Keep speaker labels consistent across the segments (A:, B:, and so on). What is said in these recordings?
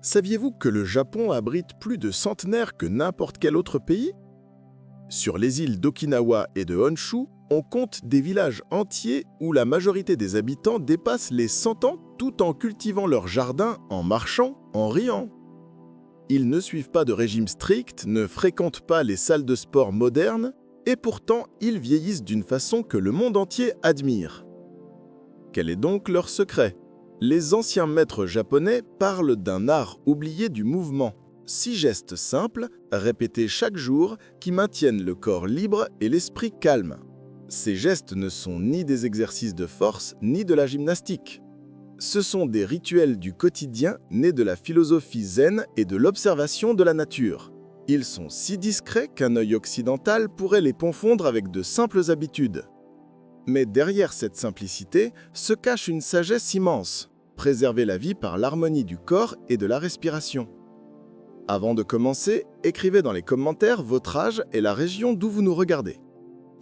A: Saviez-vous que le Japon abrite plus de centenaires que n'importe quel autre pays? Sur les îles d'Okinawa et de Honshu, on compte des villages entiers où la majorité des habitants dépassent les 100 ans tout en cultivant leur jardin, en marchant, en riant. Ils ne suivent pas de régime strict, ne fréquentent pas les salles de sport modernes, et pourtant ils vieillissent d'une façon que le monde entier admire. Quel est donc leur secret? Les anciens maîtres japonais parlent d'un art oublié du mouvement, 6 gestes simples, répétés chaque jour, qui maintiennent le corps libre et l'esprit calme. Ces gestes ne sont ni des exercices de force, ni de la gymnastique. Ce sont des rituels du quotidien nés de la philosophie zen et de l'observation de la nature. Ils sont si discrets qu'un œil occidental pourrait les confondre avec de simples habitudes. Mais derrière cette simplicité se cache une sagesse immense, préserver la vie par l'harmonie du corps et de la respiration. Avant de commencer, écrivez dans les commentaires votre âge et la région d'où vous nous regardez.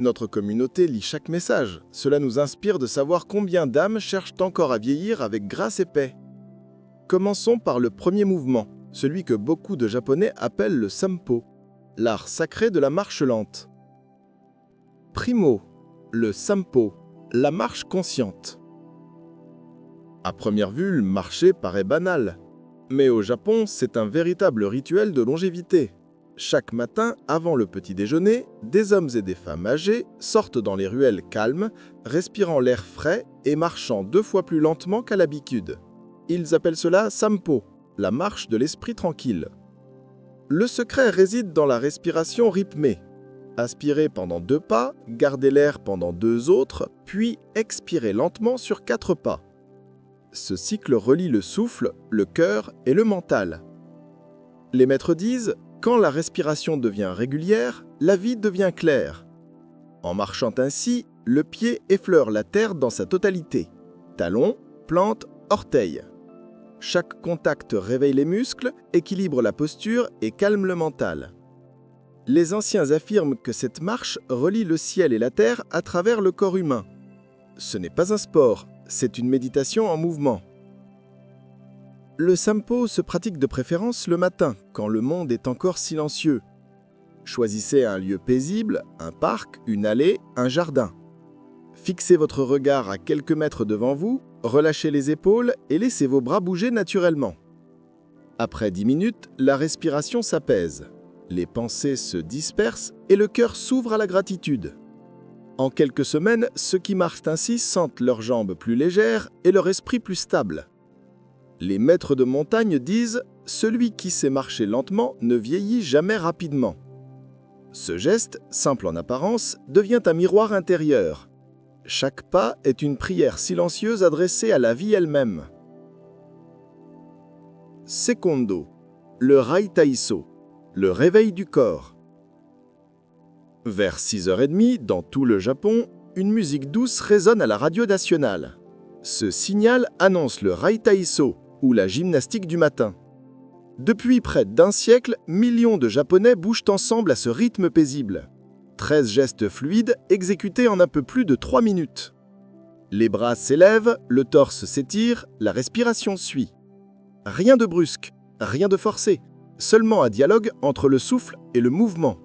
A: Notre communauté lit chaque message. Cela nous inspire de savoir combien d'âmes cherchent encore à vieillir avec grâce et paix. Commençons par le premier mouvement, celui que beaucoup de Japonais appellent le Sampo, l'art sacré de la marche lente. Primo, le Sampo, la marche consciente. À première vue, le marcher paraît banal. Mais au Japon, c'est un véritable rituel de longévité. Chaque matin, avant le petit déjeuner, des hommes et des femmes âgés sortent dans les ruelles calmes, respirant l'air frais et marchant 2 fois plus lentement qu'à l'habitude. Ils appellent cela Sampo, la marche de l'esprit tranquille. Le secret réside dans la respiration rythmée. Aspirez pendant 2 pas, gardez l'air pendant 2 autres, puis expirez lentement sur 4 pas. Ce cycle relie le souffle, le cœur et le mental. Les maîtres disent, quand la respiration devient régulière, la vie devient claire. En marchant ainsi, le pied effleure la terre dans sa totalité. Talons, plantes, orteils. Chaque contact réveille les muscles, équilibre la posture et calme le mental. Les anciens affirment que cette marche relie le ciel et la terre à travers le corps humain. Ce n'est pas un sport, c'est une méditation en mouvement. Le Sampo se pratique de préférence le matin, quand le monde est encore silencieux. Choisissez un lieu paisible, un parc, une allée, un jardin. Fixez votre regard à quelques mètres devant vous, relâchez les épaules et laissez vos bras bouger naturellement. Après 10 minutes, la respiration s'apaise. Les pensées se dispersent et le cœur s'ouvre à la gratitude. En quelques semaines, ceux qui marchent ainsi sentent leurs jambes plus légères et leur esprit plus stable. Les maîtres de montagne disent « Celui qui sait marcher lentement ne vieillit jamais rapidement ». Ce geste, simple en apparence, devient un miroir intérieur. Chaque pas est une prière silencieuse adressée à la vie elle-même. Sekondo, le Raitaiso, le réveil du corps. Vers 6h30, dans tout le Japon, une musique douce résonne à la radio nationale. Ce signal annonce le Raitaiso, ou la gymnastique du matin. Depuis près d'1 siècle, millions de Japonais bougent ensemble à ce rythme paisible. 13 gestes fluides exécutés en un peu plus de 3 minutes. Les bras s'élèvent, le torse s'étire, la respiration suit. Rien de brusque, rien de forcé, seulement un dialogue entre le souffle et le mouvement.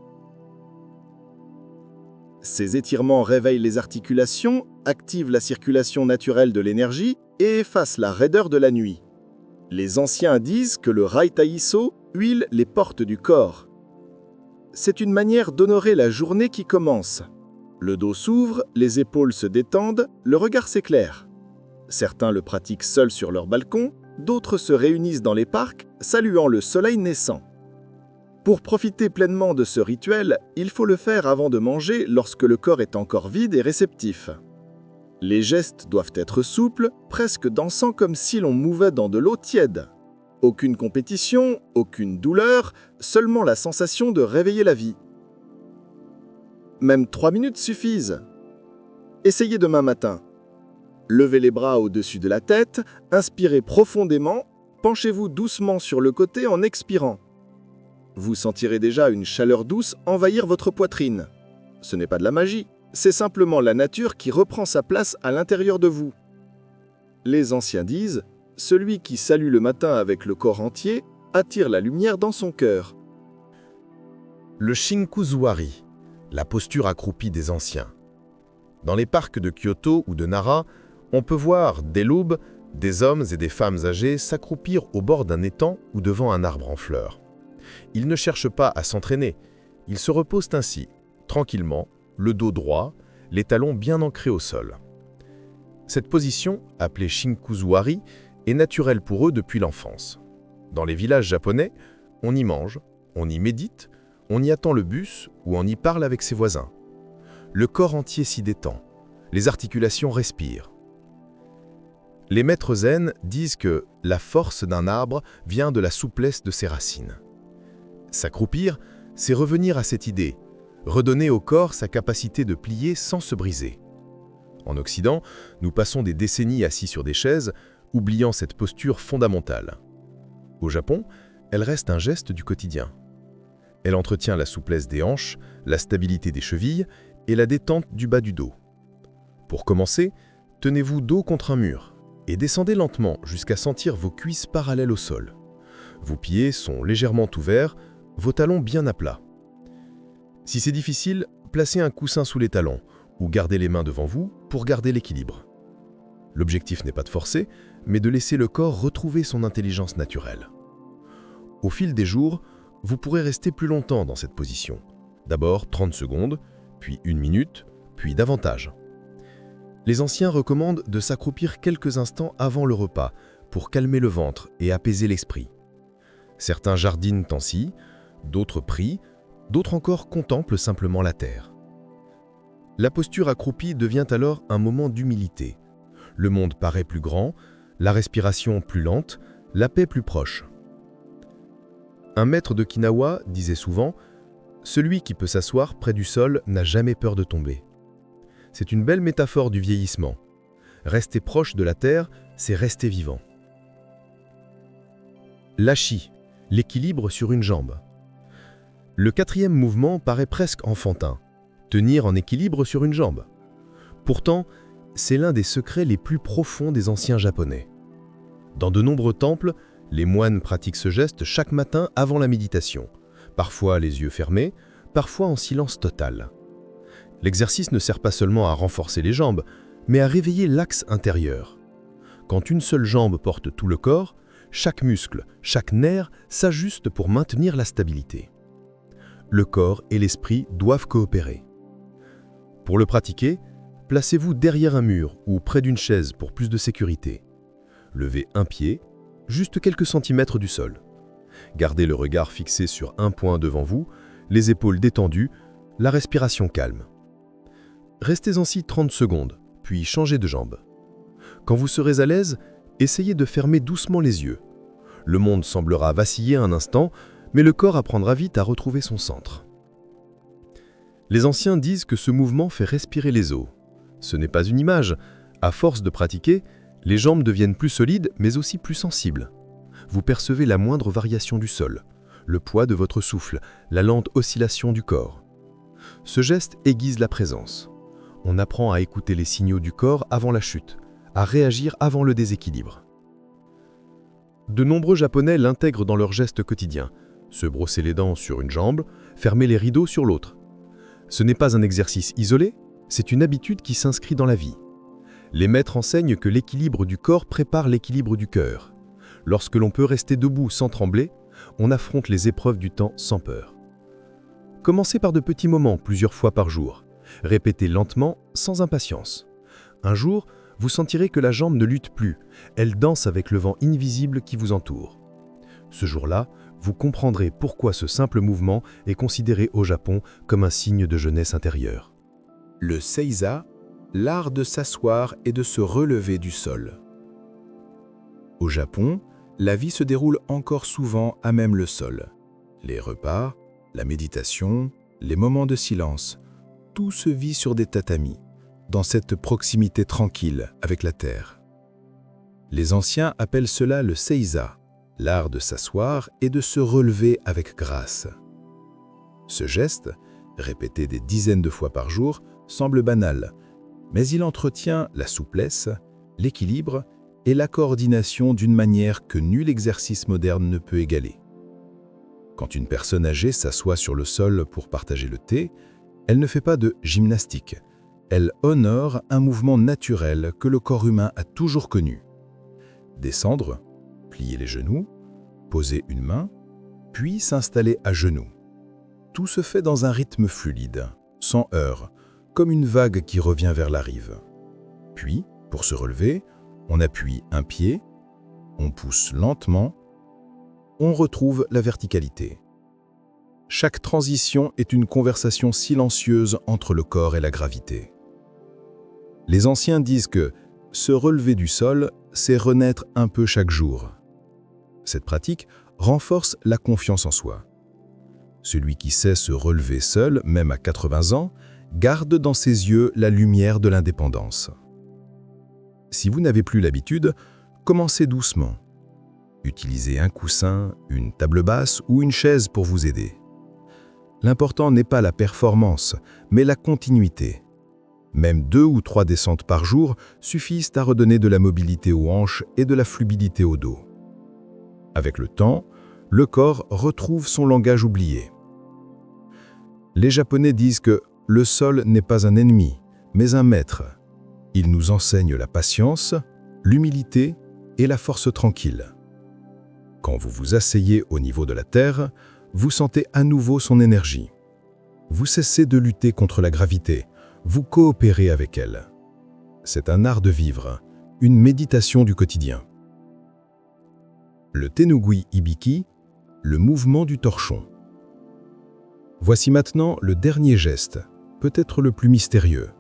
A: Ces étirements réveillent les articulations, activent la circulation naturelle de l'énergie et effacent la raideur de la nuit. Les anciens disent que le Raitaiso huile les portes du corps. C'est une manière d'honorer la journée qui commence. Le dos s'ouvre, les épaules se détendent, le regard s'éclaire. Certains le pratiquent seuls sur leur balcon, d'autres se réunissent dans les parcs, saluant le soleil naissant. Pour profiter pleinement de ce rituel, il faut le faire avant de manger lorsque le corps est encore vide et réceptif. Les gestes doivent être souples, presque dansant comme si l'on mouvait dans de l'eau tiède. Aucune compétition, aucune douleur, seulement la sensation de réveiller la vie. Même 3 minutes suffisent. Essayez demain matin. Levez les bras au-dessus de la tête, inspirez profondément, penchez-vous doucement sur le côté en expirant. Vous sentirez déjà une chaleur douce envahir votre poitrine. Ce n'est pas de la magie, c'est simplement la nature qui reprend sa place à l'intérieur de vous. Les anciens disent celui qui salue le matin avec le corps entier attire la lumière dans son cœur. Le Shinkuzuwari, la posture accroupie des anciens. Dans les parcs de Kyoto ou de Nara, on peut voir, dès l'aube, des hommes et des femmes âgés s'accroupir au bord d'un étang ou devant un arbre en fleurs. Ils ne cherchent pas à s'entraîner, ils se reposent ainsi, tranquillement, le dos droit, les talons bien ancrés au sol. Cette position, appelée Shinkuzuwari, est naturelle pour eux depuis l'enfance. Dans les villages japonais, on y mange, on y médite, on y attend le bus ou on y parle avec ses voisins. Le corps entier s'y détend, les articulations respirent. Les maîtres zen disent que la force d'un arbre vient de la souplesse de ses racines. S'accroupir, c'est revenir à cette idée, redonner au corps sa capacité de plier sans se briser. En Occident, nous passons des décennies assis sur des chaises, oubliant cette posture fondamentale. Au Japon, elle reste un geste du quotidien. Elle entretient la souplesse des hanches, la stabilité des chevilles et la détente du bas du dos. Pour commencer, tenez-vous dos contre un mur et descendez lentement jusqu'à sentir vos cuisses parallèles au sol. Vos pieds sont légèrement ouverts, vos talons bien à plat. Si c'est difficile, placez un coussin sous les talons ou gardez les mains devant vous pour garder l'équilibre. L'objectif n'est pas de forcer, mais de laisser le corps retrouver son intelligence naturelle. Au fil des jours, vous pourrez rester plus longtemps dans cette position. D'abord 30 secondes, puis 1 minute, puis davantage. Les anciens recommandent de s'accroupir quelques instants avant le repas pour calmer le ventre et apaiser l'esprit. Certains jardinent ainsi, d'autres prient, d'autres encore contemplent simplement la terre. La posture accroupie devient alors un moment d'humilité. Le monde paraît plus grand, la respiration plus lente, la paix plus proche. Un maître d'Okinawa disait souvent « Celui qui peut s'asseoir près du sol n'a jamais peur de tomber ». C'est une belle métaphore du vieillissement. Rester proche de la terre, c'est rester vivant. L'ashi, l'équilibre sur une jambe. Le 4e mouvement paraît presque enfantin, tenir en équilibre sur une jambe. Pourtant, c'est l'un des secrets les plus profonds des anciens japonais. Dans de nombreux temples, les moines pratiquent ce geste chaque matin avant la méditation, parfois les yeux fermés, parfois en silence total. L'exercice ne sert pas seulement à renforcer les jambes, mais à réveiller l'axe intérieur. Quand une seule jambe porte tout le corps, chaque muscle, chaque nerf s'ajuste pour maintenir la stabilité. Le corps et l'esprit doivent coopérer. Pour le pratiquer, placez-vous derrière un mur ou près d'une chaise pour plus de sécurité. Levez un pied, juste quelques centimètres du sol. Gardez le regard fixé sur un point devant vous, les épaules détendues, la respiration calme. Restez ainsi 30 secondes, puis changez de jambe. Quand vous serez à l'aise, essayez de fermer doucement les yeux. Le monde semblera vaciller un instant, mais le corps apprendra vite à retrouver son centre. Les anciens disent que ce mouvement fait respirer les os. Ce n'est pas une image. À force de pratiquer, les jambes deviennent plus solides, mais aussi plus sensibles. Vous percevez la moindre variation du sol, le poids de votre souffle, la lente oscillation du corps. Ce geste aiguise la présence. On apprend à écouter les signaux du corps avant la chute, à réagir avant le déséquilibre. De nombreux Japonais l'intègrent dans leurs gestes quotidiens, se brosser les dents sur une jambe, fermer les rideaux sur l'autre. Ce n'est pas un exercice isolé, c'est une habitude qui s'inscrit dans la vie. Les maîtres enseignent que l'équilibre du corps prépare l'équilibre du cœur. Lorsque l'on peut rester debout sans trembler, on affronte les épreuves du temps sans peur. Commencez par de petits moments plusieurs fois par jour. Répétez lentement, sans impatience. Un jour, vous sentirez que la jambe ne lutte plus, elle danse avec le vent invisible qui vous entoure. Ce jour-là, vous comprendrez pourquoi ce simple mouvement est considéré au Japon comme un signe de jeunesse intérieure. Le seiza, l'art de s'asseoir et de se relever du sol. Au Japon, la vie se déroule encore souvent à même le sol. Les repas, la méditation, les moments de silence, tout se vit sur des tatamis, dans cette proximité tranquille avec la terre. Les anciens appellent cela le seiza, l'art de s'asseoir et de se relever avec grâce. Ce geste, répété des dizaines de fois par jour, semble banal, mais il entretient la souplesse, l'équilibre
B: et la coordination d'une manière que nul exercice moderne ne peut égaler. Quand une personne âgée s'assoit sur le sol pour partager le thé, elle ne fait pas de gymnastique. Elle honore un mouvement naturel que le corps humain a toujours connu. Descendre, plier les genoux, poser une main, puis s'installer à genoux. Tout se fait dans un rythme fluide, sans heurts, comme une vague qui revient vers la rive. Puis, pour se relever, on appuie un pied, on pousse lentement, on retrouve la verticalité. Chaque transition est une conversation silencieuse entre le corps et la gravité. Les anciens disent que se relever du sol, c'est renaître un peu chaque jour. Cette pratique renforce la confiance en soi. Celui qui sait se relever seul, même à 80 ans, garde dans ses yeux la lumière de l'indépendance. Si vous n'avez plus l'habitude, commencez doucement. Utilisez un coussin, une table basse ou une chaise pour vous aider. L'important n'est pas la performance, mais la continuité. Même 2 ou 3 descentes par jour suffisent à redonner de la mobilité aux hanches et de la fluidité au dos. Avec le temps, le corps retrouve son langage oublié. Les Japonais disent que le sol n'est pas un ennemi, mais un maître. Il nous enseigne la patience, l'humilité et la force tranquille. Quand vous vous asseyez au niveau de la terre, vous sentez à nouveau son énergie. Vous cessez de lutter contre la gravité, vous coopérez avec elle. C'est un art de vivre, une méditation du quotidien. Le Tenugui Hibiki, le mouvement du torchon. Voici maintenant le dernier geste, peut-être le plus mystérieux.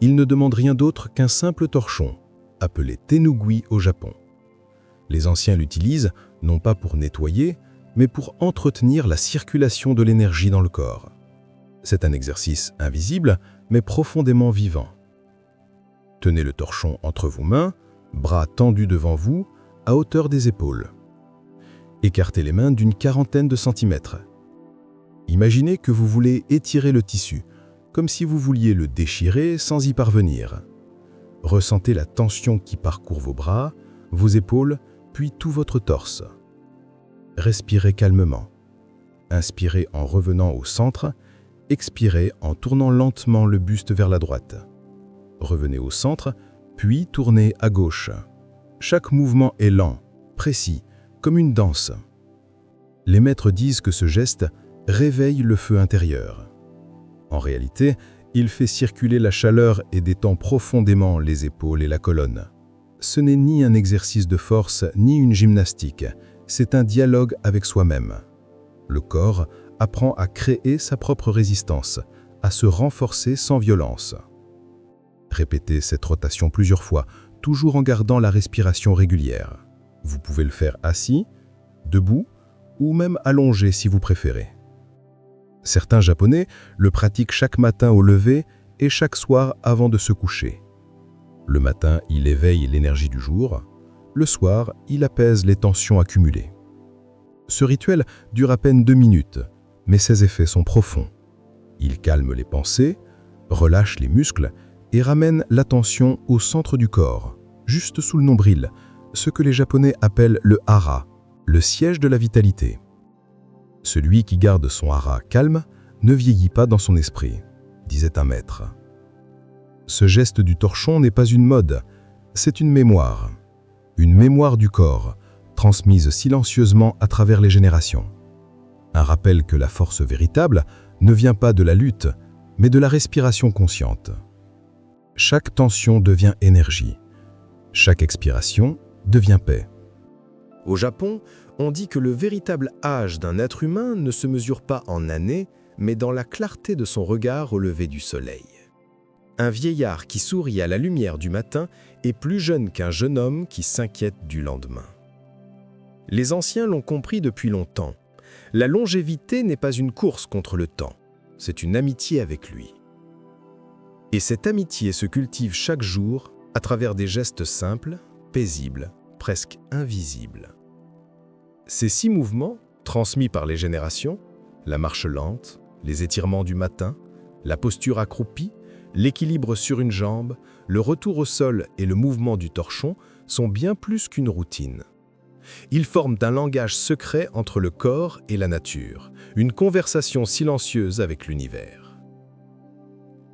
B: Il ne demande rien d'autre qu'un simple torchon, appelé Tenugui au Japon. Les anciens l'utilisent non pas pour nettoyer, mais pour entretenir la circulation de l'énergie dans le corps. C'est un exercice invisible, mais profondément vivant. Tenez le torchon entre vos mains, bras tendus devant vous, à hauteur des épaules. Écartez les mains d'une quarantaine de centimètres. Imaginez que vous voulez étirer le tissu, comme si vous vouliez le déchirer sans y parvenir. Ressentez la tension qui parcourt vos bras, vos épaules, puis tout votre torse. Respirez calmement. Inspirez en revenant au centre, expirez en tournant lentement le buste vers la droite. Revenez au centre, puis tournez à gauche. Chaque mouvement est lent, précis, comme une danse. Les maîtres disent que ce geste réveille le feu intérieur. En réalité, il fait circuler la chaleur et détend profondément les épaules et la colonne. Ce n'est ni un exercice de force, ni une gymnastique, c'est un dialogue avec soi-même. Le corps apprend à créer sa propre résistance, à se renforcer sans violence. Répétez cette rotation plusieurs fois, toujours en gardant la respiration régulière. Vous pouvez le faire assis, debout ou même allongé si vous préférez. Certains Japonais le pratiquent chaque matin au lever et chaque soir avant de se coucher. Le matin, il éveille l'énergie du jour. Le soir, il apaise les tensions accumulées. Ce rituel dure à peine 2 minutes, mais ses effets sont profonds. Il calme les pensées, relâche les muscles et ramène l'attention au centre du corps, juste sous le nombril, ce que les Japonais appellent le hara, le siège de la vitalité. Celui qui garde son hara calme ne vieillit pas dans son esprit, disait un maître. Ce geste du torchon n'est pas une mode, c'est une mémoire du corps, transmise silencieusement à travers les générations. Un rappel que la force véritable ne vient pas de la lutte, mais de la respiration consciente. Chaque tension devient énergie, chaque expiration devient paix.
A: Au Japon, on dit que le véritable âge d'un être humain ne se mesure pas en années, mais dans la clarté de son regard au lever du soleil. Un vieillard qui sourit à la lumière du matin est plus jeune qu'un jeune homme qui s'inquiète du lendemain. Les anciens l'ont compris depuis longtemps. La longévité n'est pas une course contre le temps, c'est une amitié avec lui. Et cette amitié se cultive chaque jour à travers des gestes simples, paisibles, presque invisibles. Ces 6 mouvements, transmis par les générations, la marche lente, les étirements du matin, la posture accroupie,
B: L'équilibre sur une jambe, le retour au sol et le mouvement du torchon sont bien plus qu'une routine. Ils forment un langage secret entre le corps et la nature, une conversation silencieuse avec l'univers.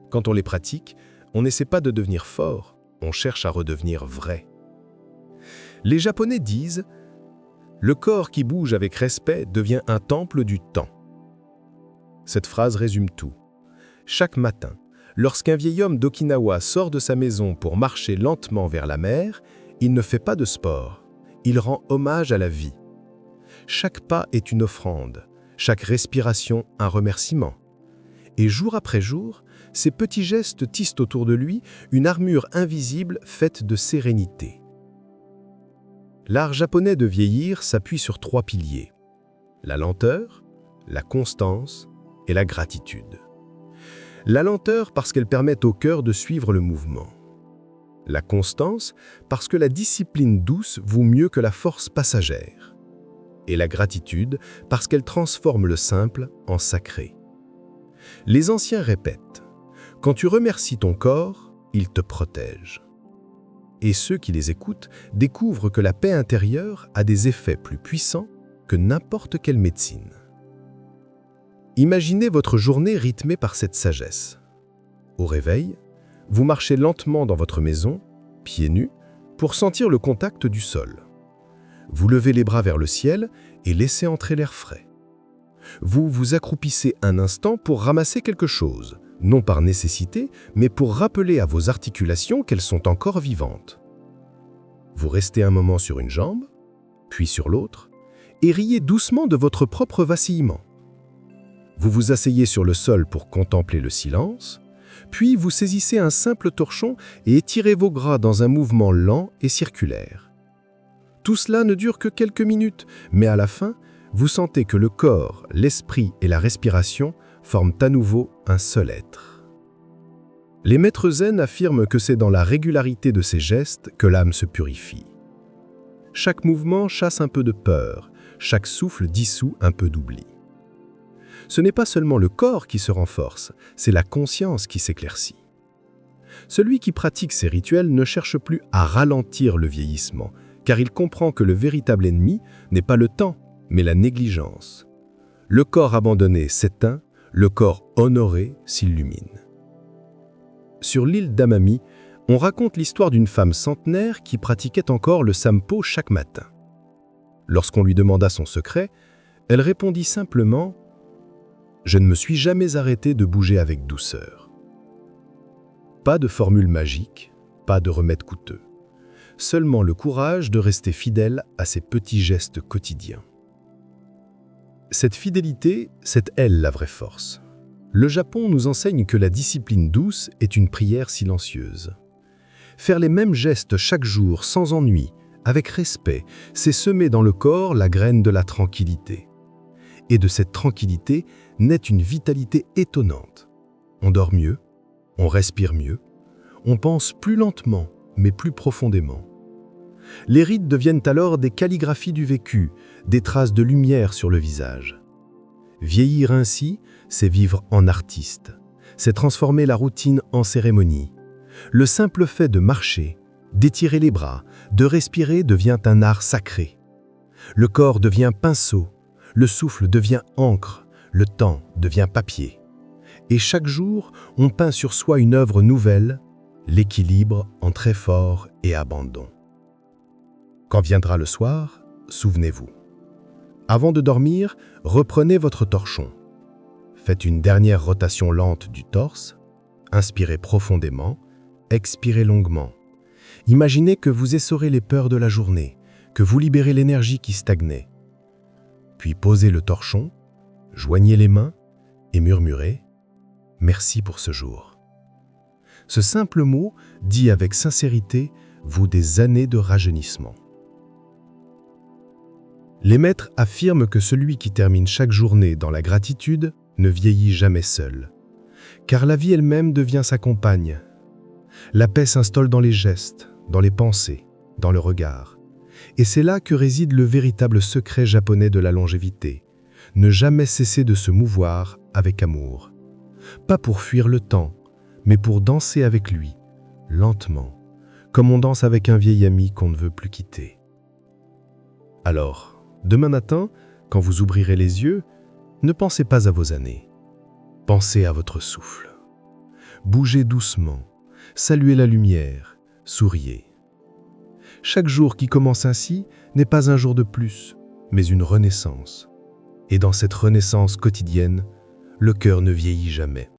B: Quand on les pratique, on n'essaie pas de devenir fort, on cherche à redevenir vrai. Les Japonais disent « Le corps qui bouge avec respect devient un temple du temps ». Cette phrase résume tout. Chaque matin, lorsqu'un vieil homme d'Okinawa sort de sa maison pour marcher lentement vers la mer, il ne fait pas de sport, il rend hommage à la vie. Chaque pas est une offrande, chaque respiration un remerciement. Et jour après jour, ces petits gestes tissent autour de lui une armure invisible faite de sérénité. L'art japonais de vieillir s'appuie sur 3 piliers: la lenteur, la constance et la gratitude. La lenteur parce qu'elle permet au cœur de suivre le mouvement. La constance parce que la discipline douce vaut mieux que la force passagère. Et la gratitude parce qu'elle transforme le simple en sacré. Les anciens répètent « Quand tu remercies ton corps, il te protège ». Et ceux qui les écoutent découvrent que la paix intérieure a des effets plus puissants que n'importe quelle médecine. Imaginez votre journée rythmée par cette sagesse. Au réveil, vous marchez lentement dans votre maison, pieds nus, pour sentir le contact du sol. Vous levez les bras vers le ciel et laissez entrer l'air frais. Vous vous accroupissez un instant pour ramasser quelque chose, non par nécessité, mais pour rappeler à vos articulations qu'elles sont encore vivantes. Vous restez un moment sur une jambe, puis sur l'autre, et riez doucement de votre propre vacillement. Vous vous asseyez sur le sol pour contempler le silence, puis vous saisissez un simple torchon et étirez vos bras dans un mouvement lent et circulaire. Tout cela ne dure que quelques minutes, mais à la fin, vous sentez que le corps, l'esprit et la respiration forment à nouveau un seul être. Les maîtres zen affirment que c'est dans la régularité de ces gestes que l'âme se purifie. Chaque mouvement chasse un peu de peur, chaque souffle dissout un peu d'oubli. Ce n'est pas seulement le corps qui se renforce, c'est la conscience qui s'éclaircit. Celui qui pratique ces rituels ne cherche plus à ralentir le vieillissement, car il comprend que le véritable ennemi n'est pas le temps, mais la négligence. Le corps abandonné s'éteint, le corps honoré s'illumine. Sur l'île d'Amami, on raconte l'histoire d'une femme centenaire qui pratiquait encore le sampo chaque matin. Lorsqu'on lui demanda son secret, elle répondit simplement « Je ne me suis jamais arrêtée de bouger avec douceur ». Pas de formule magique, pas de remède coûteux. Seulement le courage de rester fidèle à ses petits gestes quotidiens. Cette fidélité, c'est elle la vraie force. Le Japon nous enseigne que la discipline douce est une prière silencieuse. Faire les mêmes gestes chaque jour sans ennui, avec respect, c'est semer dans le corps la graine de la tranquillité. Et de cette tranquillité naît une vitalité étonnante. On dort mieux, on respire mieux, on pense plus lentement, mais plus profondément. Les rites deviennent alors des calligraphies du vécu, des traces de lumière sur le visage. Vieillir ainsi, c'est vivre en artiste, c'est transformer la routine en cérémonie. Le simple fait de marcher, d'étirer les bras, de respirer devient un art sacré. Le corps devient pinceau, le souffle devient encre, le temps devient papier. Et chaque jour, on peint sur soi une œuvre nouvelle, l'équilibre entre effort et abandon. Quand viendra le soir, souvenez-vous. Avant de dormir, reprenez votre torchon. Faites une dernière rotation lente du torse, inspirez profondément, expirez longuement. Imaginez que vous essorez les peurs de la journée, que vous libérez l'énergie qui stagnait. Puis posez le torchon, joignez les mains et murmurez « Merci pour ce jour ». Ce simple mot dit avec sincérité vaut des années de rajeunissement. Les maîtres affirment que celui qui termine chaque journée dans la gratitude ne vieillit jamais seul, car la vie elle-même devient sa compagne. La paix s'installe dans les gestes, dans les pensées, dans le regard. Et c'est là que réside le véritable secret japonais de la longévité, ne jamais cesser de se mouvoir avec amour. Pas pour fuir le temps, mais pour danser avec lui, lentement, comme on danse avec un vieil ami qu'on ne veut plus quitter. Alors, demain matin, quand vous ouvrirez les yeux, ne pensez pas à vos années. Pensez à votre souffle. Bougez doucement, saluez la lumière, souriez. Chaque jour qui commence ainsi n'est pas un jour de plus, mais une renaissance. Et dans cette renaissance quotidienne, le cœur ne vieillit jamais.